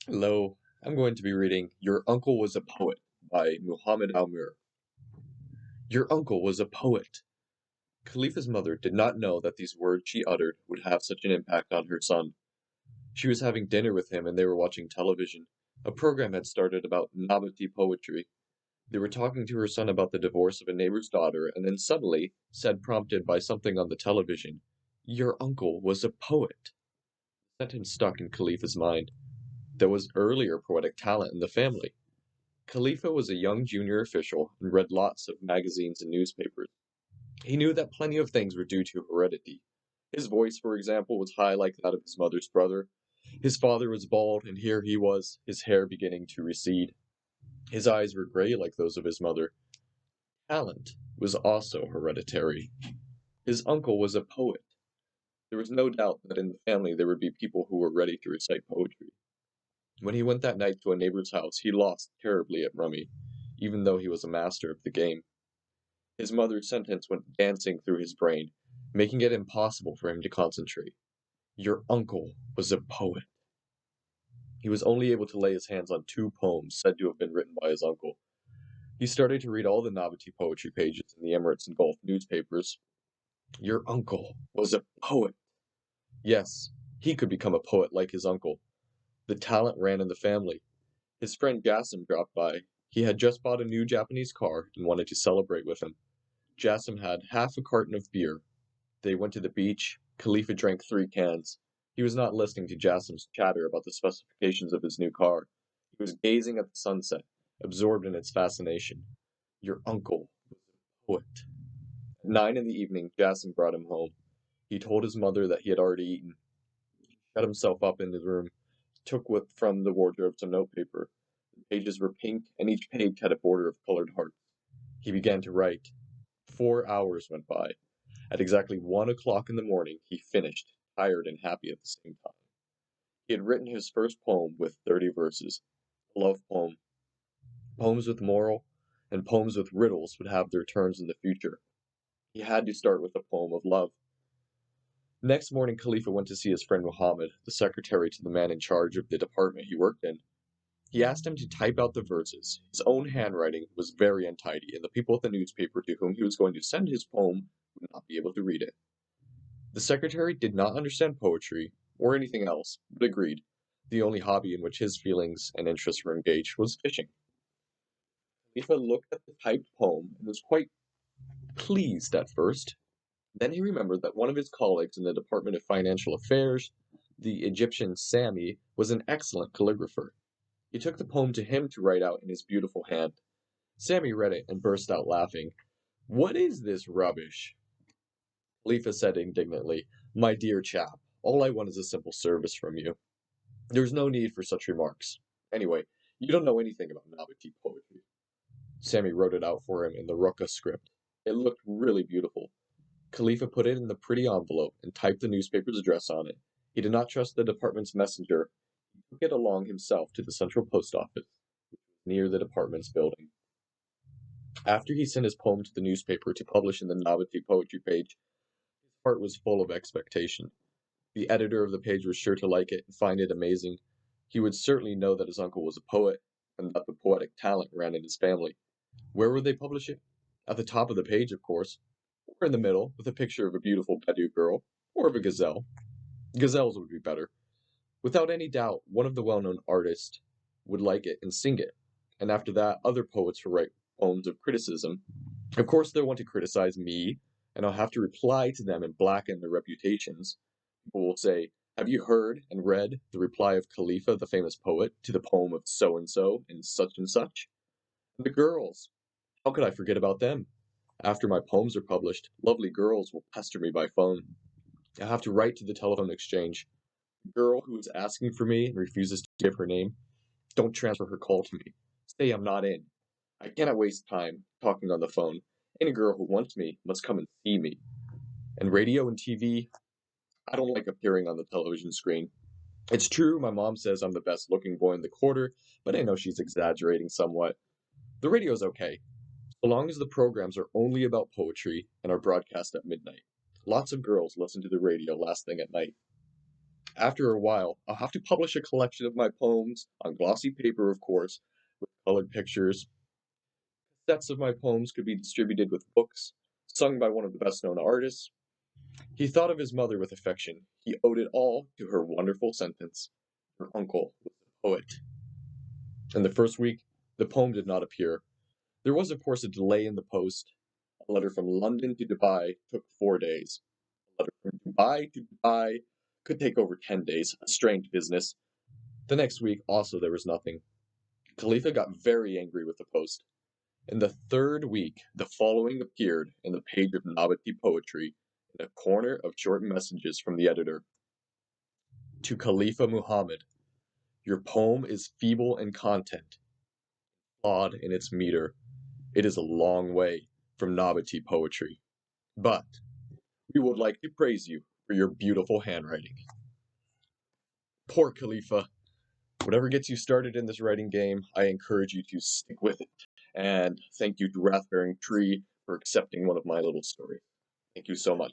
Hello, I'm going to be reading Your Uncle Was a Poet by Muhammad Al-Murr. Your uncle was a poet. Khalifa's mother did not know that these words she uttered would have such an impact on her son. She was having dinner with him and they were watching television. A program had started about WBT poetry. They were talking to her son about the divorce of a neighbor's daughter and then suddenly said, prompted by something on the television, "Your uncle was a poet." The sentence stuck in Khalifa's mind. There was earlier poetic talent in the family. Khalifa was a young junior official and read lots of magazines and newspapers. He knew that plenty of things were due to heredity. His voice, for example, was high like that of his mother's brother. His father was bald, and here he was, his hair beginning to recede. His eyes were gray like those of his mother. Talent was also hereditary. His uncle was a poet. There was no doubt that in the family there would be people who were ready to recite poetry. When he went that night to a neighbor's house, he lost terribly at rummy, even though he was a master of the game. His mother's sentence went dancing through his brain, making it impossible for him to concentrate. Your uncle was a poet. He was only able to lay his hands on two poems said to have been written by his uncle. He started to read all the novelty poetry pages in the Emirates and Gulf newspapers. Your uncle was a poet. Yes, he could become a poet like his uncle. The talent ran in the family. His friend Jassim dropped by. He had just bought a new Japanese car and wanted to celebrate with him. Jassim had half a carton of beer. They went to the beach. Khalifa drank 3 cans. He was not listening to Jassim's chatter about the specifications of his new car. He was gazing at the sunset, absorbed in its fascination. Your uncle was a poet. At 9 in the evening, Jassim brought him home. He told his mother that he had already eaten. He shut himself up in his room, took from the wardrobe some notepaper. The pages were pink, and each page had a border of colored hearts. He began to write. 4 hours went by. At exactly 1 o'clock in the morning, he finished, tired and happy at the same time. He had written his first poem with 30 verses, a love poem. Poems with moral and poems with riddles would have their turns in the future. He had to start with a poem of love. Next morning, Khalifa went to see his friend Muhammad, the secretary to the man in charge of the department he worked in. He asked him to type out the verses. His own handwriting was very untidy, and the people at the newspaper to whom he was going to send his poem would not be able to read it. The secretary did not understand poetry or anything else, but agreed. The only hobby in which his feelings and interests were engaged was fishing. Khalifa looked at the typed poem and was quite pleased at first. Then he remembered that one of his colleagues in the Department of Financial Affairs, the Egyptian Sami, was an excellent calligrapher. He took the poem to him to write out in his beautiful hand. Sammy read it and burst out laughing. What is this rubbish? Khalifa said indignantly, My dear chap, all I want is a simple service from you. There's no need for such remarks. Anyway, you don't know anything about Nabateed poetry. Sammy wrote it out for him in the Rukka script. It looked really beautiful. Khalifa put it in the pretty envelope and typed the newspaper's address on it. He did not trust the department's messenger. He took it along himself to the central post office, near the department's building. After he sent his poem to the newspaper to publish in the Nabateed poetry page, his heart was full of expectation. The editor of the page was sure to like it and find it amazing. He would certainly know that his uncle was a poet, and that the poetic talent ran in his family. Where would they publish it? At the top of the page, of course, or in the middle, with a picture of a beautiful Bedou girl, or of a gazelle. Gazelles would be better. Without any doubt, one of the well-known artists would like it and sing it, and after that, other poets will write poems of criticism. Of course, they'll want to criticize me, and I'll have to reply to them and blacken their reputations. People will say, Have you heard and read the reply of Khalifa, the famous poet, to the poem of so and so and such and such? And the girls, how could I forget about them? After my poems are published, lovely girls will pester me by phone. I have to write to the telephone exchange. The girl who is asking for me and refuses to give her name, don't transfer her call to me. Say I'm not in. I cannot waste time talking on the phone. Any girl who wants me must come and see me. And radio and TV, I don't like appearing on the television screen. It's true, my mom says I'm the best looking boy in the quarter, but I know she's exaggerating somewhat. The radio's okay, so long as the programs are only about poetry and are broadcast at midnight. Lots of girls listen to the radio last thing at night. After a while, I'll have to publish a collection of my poems on glossy paper, of course, with colored pictures. Sets of my poems could be distributed with books, sung by one of the best known artists. He thought of his mother with affection. He owed it all to her wonderful sentence. Her uncle was a poet. In the first week, the poem did not appear. There was, of course, a delay in the post. A letter from London to Dubai took 4 days. A letter from Dubai to Dubai could take over 10 days, a strange business. The next week, also, there was nothing. Khalifa got very angry with the post. In the third week, the following appeared in the page of Nabati poetry in a corner of short messages from the editor. To Khalifa Muhammad, your poem is feeble in content, flawed in its meter. It is a long way from Nabati poetry. But we would like to praise you for your beautiful handwriting. Poor Khalifa. Whatever gets you started in this writing game, I encourage you to stick with it. And thank you to Wrathbearing Tree for accepting one of my little stories. Thank you so much.